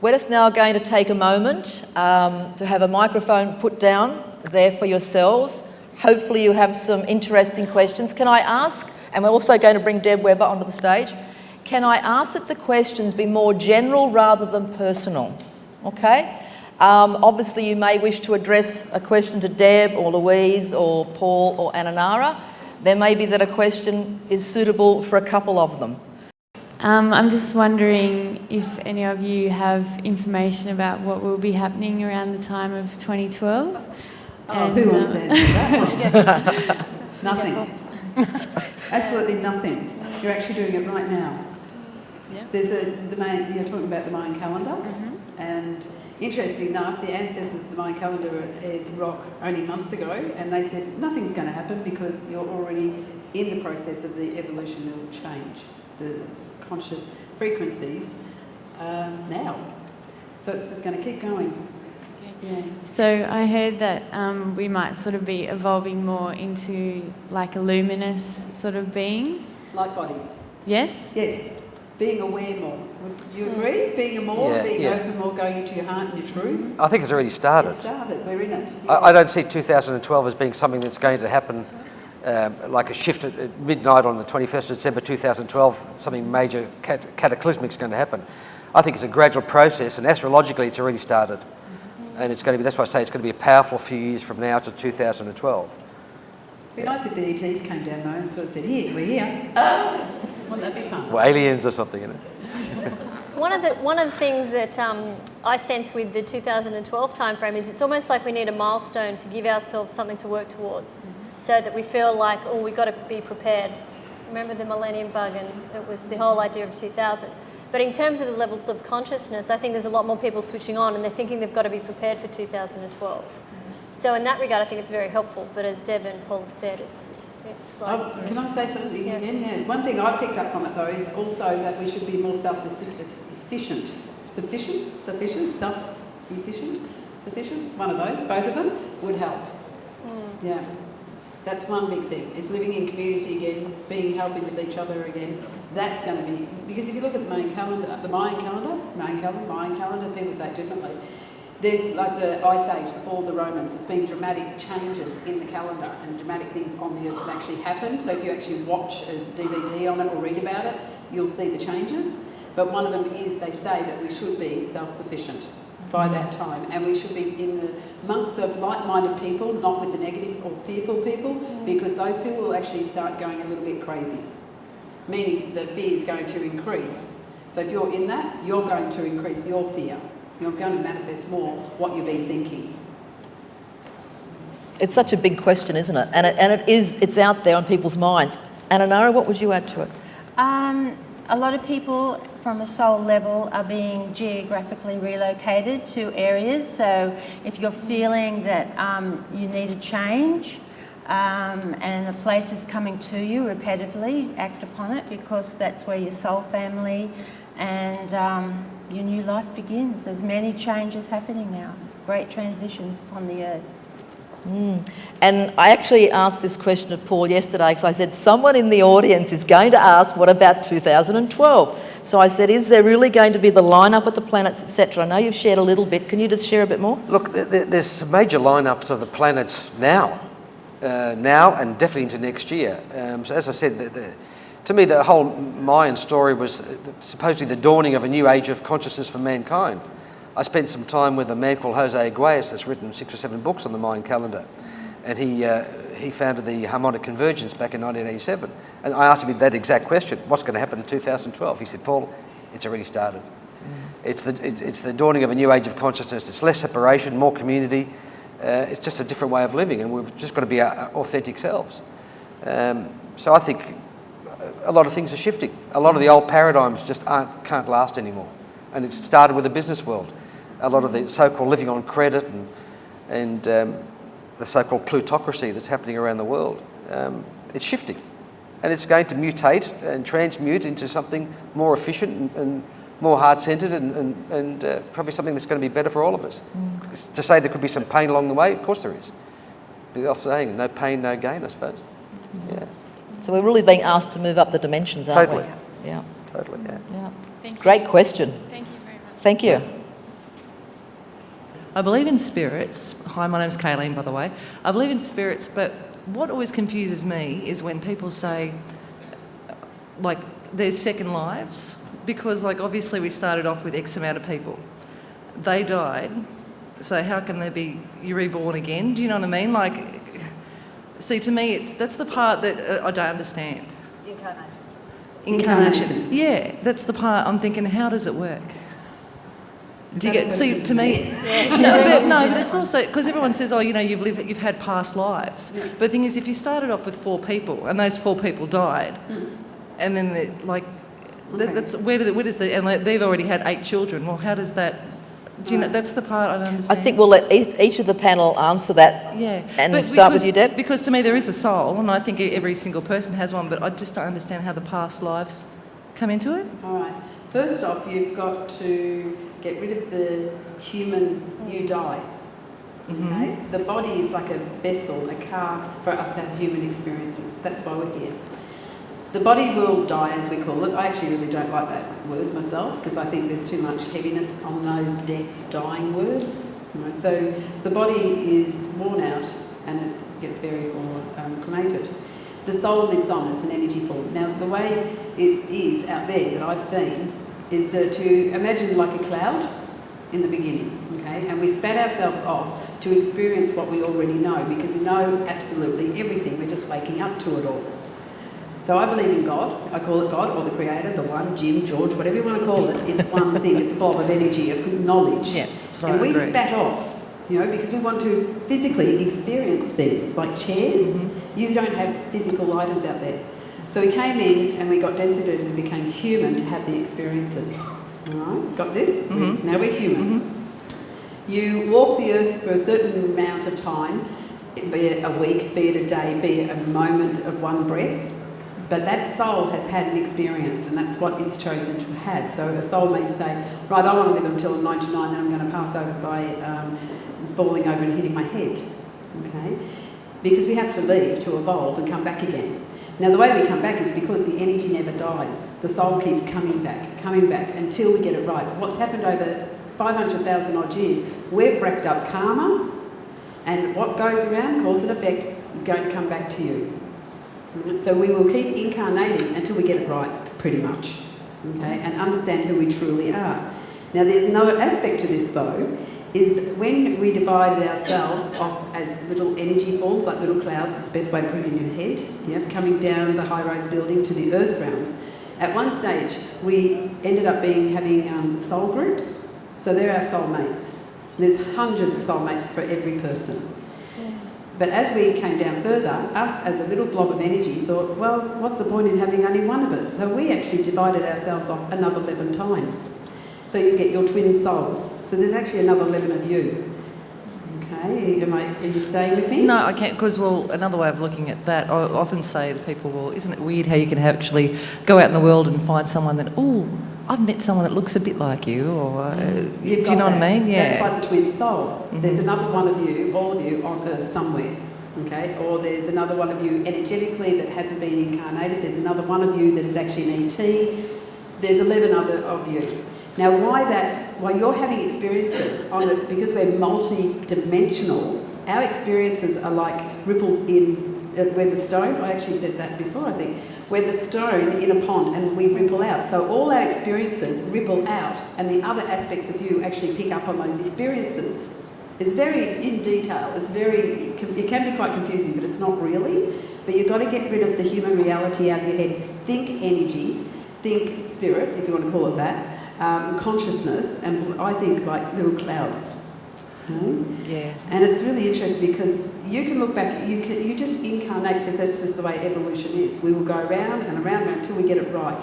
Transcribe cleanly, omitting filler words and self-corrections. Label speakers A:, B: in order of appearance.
A: We're just now going to take a moment to have a microphone put down there for yourselves. Hopefully you have some interesting questions. Can I ask, and we're also going to bring Deb Webber onto the stage, can I ask that the questions be more general rather than personal? Okay? Obviously you may wish to address a question to Deb or Louise or Paul or Ananara. There may be that a question is suitable for a couple of them.
B: I'm just wondering if any of you have information about what will be happening around the time of 2012.
C: Who wants to answer that? Nothing. Absolutely nothing. You're actually doing it right now.
B: Yeah.
C: You're talking about the Mayan calendar, and interesting enough, the ancestors of the Mayan calendar is rock only months ago, and they said nothing's going to happen because you're already in the process of the evolutionary change, the conscious frequencies now. So it's just going to keep going. Yeah.
B: So I heard that we might sort of be evolving more into like a luminous sort of being.
C: Like bodies.
B: Yes?
C: Yes. Being aware more. Would you agree? Being more, being open more, going into your heart and your truth?
D: I think it's already started.
C: It started. We're in it.
D: Yeah. I don't see 2012 as being something that's going to happen like a shift at midnight on the 21st of December 2012, something major cataclysmic is going to happen. I think it's a gradual process, and astrologically it's already started. And it's going to be, that's why I say it's going to be a powerful few years from now to 2012.
C: It'd be nice if the ETs came down though and sort of said, here, we're here. Wouldn't that be fun?
D: Well, aliens or something, you know.
E: One of the things that I sense with the 2012 timeframe is it's almost like we need a milestone to give ourselves something to work towards, so that we feel like, oh, we've got to be prepared. Remember the Millennium Bug, and it was the whole idea of 2000. But in terms of the levels of consciousness, I think there's a lot more people switching on and they're thinking they've got to be prepared for 2012. So in that regard, I think it's very helpful. But as Deb and Paul have said, it's like...
C: Can I say something again? Yeah. One thing I picked up on it though is also that we should be more self-efficient. Sufficient? One of those, both of them, would help. Yeah. That's one big thing. It's living in community again, helping with each other again. That's going to be, because if you look at the Mayan calendar, people say it differently. There's like the Ice Age, the fall of the Romans. It's been dramatic changes in the calendar and dramatic things on the earth have actually happened. So if you actually watch a DVD on it or read about it, you'll see the changes. But one of them is they say that we should be self-sufficient by that time, and we should be amongst the like-minded people, not with the negative or fearful people, because those people will actually start going a little bit crazy, meaning the fear is going to increase. So if you're in that, you're going to increase your fear. You're going to manifest more what you've been thinking.
A: It's such a big question, isn't it? And it's out there on people's minds. Ananara, what would you add to it?
F: A lot of people from a soul level are being geographically relocated to areas. So if you're feeling that you need a change and a place is coming to you repetitively, act upon it, because that's where your soul family and your new life begins. There's many changes happening now, great transitions upon the earth.
A: And I actually asked this question of Paul yesterday, because I said, someone in the audience is going to ask, what about 2012? So I said, is there really going to be the lineup of the planets, etc.? I know you've shared a little bit. Can you just share a bit more?
D: Look, there's some major lineups of the planets now and definitely into next year. So as I said, to me, the whole Mayan story was supposedly the dawning of a new age of consciousness for mankind. I spent some time with a man called Jose Aguayas that's written 6 or 7 books on the Mayan calendar, and he founded the Harmonic Convergence back in 1987. And I asked him that exact question: what's going to happen in 2012? He said, Paul, it's already started. It's the dawning of a new age of consciousness. It's less separation, more community. It's just a different way of living, and we've just got to be our authentic selves. So I think a lot of things are shifting. A lot of the old paradigms just can't last anymore, and it started with the business world. A lot of the so-called living on credit and the so-called plutocracy that's happening around the world, it's shifting, and it's going to mutate and transmute into something more efficient and more heart-centered and probably something that's going to be better for all of us. To say there could be some pain along the way, of course there is. The old saying, no pain, no gain, I suppose. Yeah.
A: So we're really being asked to move up the dimensions, aren't we?
D: Totally.
A: Yeah.
D: Totally, yeah.
A: Great question.
B: Thank you very much.
A: Thank you.
G: I believe in spirits. Hi, my name's Kayleen, by the way. I believe in spirits, but what always confuses me is when people say, like, there's second lives, because, like, obviously we started off with X amount of people. They died, so how can there be, you're reborn again? Do you know what I mean? Like, see, to me, that's the part that I don't understand. Incarnation. Yeah, that's the part I'm thinking, how does it work? Do you get, see, to me, but it's also, because everyone says, oh, you know, you've had past lives.
C: Yeah.
G: But the thing is, if you started off with 4 people, and those 4 people died, and then, that's, where does the, and like, they've already had 8 children, well, how does that, do you know, that's the part I don't understand.
A: I think we'll let each of the panel answer that.
G: Yeah.
A: And
G: But
A: start with
G: because-
A: you, Deb.
G: Because to me there is a soul, and I think every single person has one, but I just don't understand how the past lives come into it.
C: All right. First off, you've got to get rid of the human you die. Okay? The body is like a vessel, a car for us to have human experiences. That's why we're here. The body will die, as we call it. I actually really don't like that word myself because I think there's too much heaviness on those death, dying words. You know, so the body is worn out and it gets buried or cremated. The soul lives on, it's an energy form. Now, the way it is out there that I've seen is that you imagine like a cloud in the beginning, okay? And we spat ourselves off to experience what we already know because we know absolutely everything. We're just waking up to it all. So I believe in God. I call it God or the Creator, the one, Jim, George, whatever you want to call it. It's one thing. It's a blob of energy, of good knowledge.
G: Yeah, that's right.
C: And we
G: I agree.
C: spat off, you know, because we want to physically experience things like chairs. You don't have physical items out there. So we came in and we got density and became human to have the experiences. All right, got this? Now we're human. You walk the earth for a certain amount of time, be it a week, be it a day, be it a moment of one breath. But that soul has had an experience and that's what it's chosen to have. So a soul may say, right, I want to live until I'm 99, then I'm going to pass over by falling over and hitting my head. Okay? Because we have to leave to evolve and come back again. Now the way we come back is because the energy never dies. The soul keeps coming back until we get it right. What's happened over 500,000 odd years, we've racked up karma and what goes around, cause and effect, is going to come back to you. So we will keep incarnating until we get it right, pretty much, okay, and understand who we truly are. Now there's another aspect to this though, is when we divided ourselves off as little energy forms, like little clouds, it's the best way to put it in your head, yep, coming down the high-rise building to the earth realms. At one stage, we ended up having soul groups, so they're our soulmates. There's hundreds of soulmates for every person. But as we came down further, us as a little blob of energy thought, well, what's the point in having only one of us? So we actually divided ourselves off another 11 times. So you get your twin souls. So there's actually another 11 of you. Okay, are you staying with me?
G: No, I can't, because, well, another way of looking at that, I often say to people, well, isn't it weird how you can actually go out in the world and find someone that, oh, I've met someone that looks a bit like you, or do you know what I mean? Yeah.
C: That's like the twin soul. There's another one of you, all of you, on Earth somewhere, okay? Or there's another one of you energetically that hasn't been incarnated. There's another one of you that is actually an ET. There's 11 other of you. Now, why you're having experiences on it, because we're multi-dimensional, our experiences are like ripples in where the stone, I actually said that before, I think, we're the stone in a pond and we ripple out. So all our experiences ripple out and the other aspects of you actually pick up on those experiences. It's very in detail. It can be quite confusing, but it's not really. But you've got to get rid of the human reality out of your head. Think energy, think spirit, if you want to call it that, consciousness, and I think like little clouds. Okay?
G: Yeah.
C: And it's really interesting because you can look back, you just incarnate because that's just the way evolution is. We will go around and around until we get it right.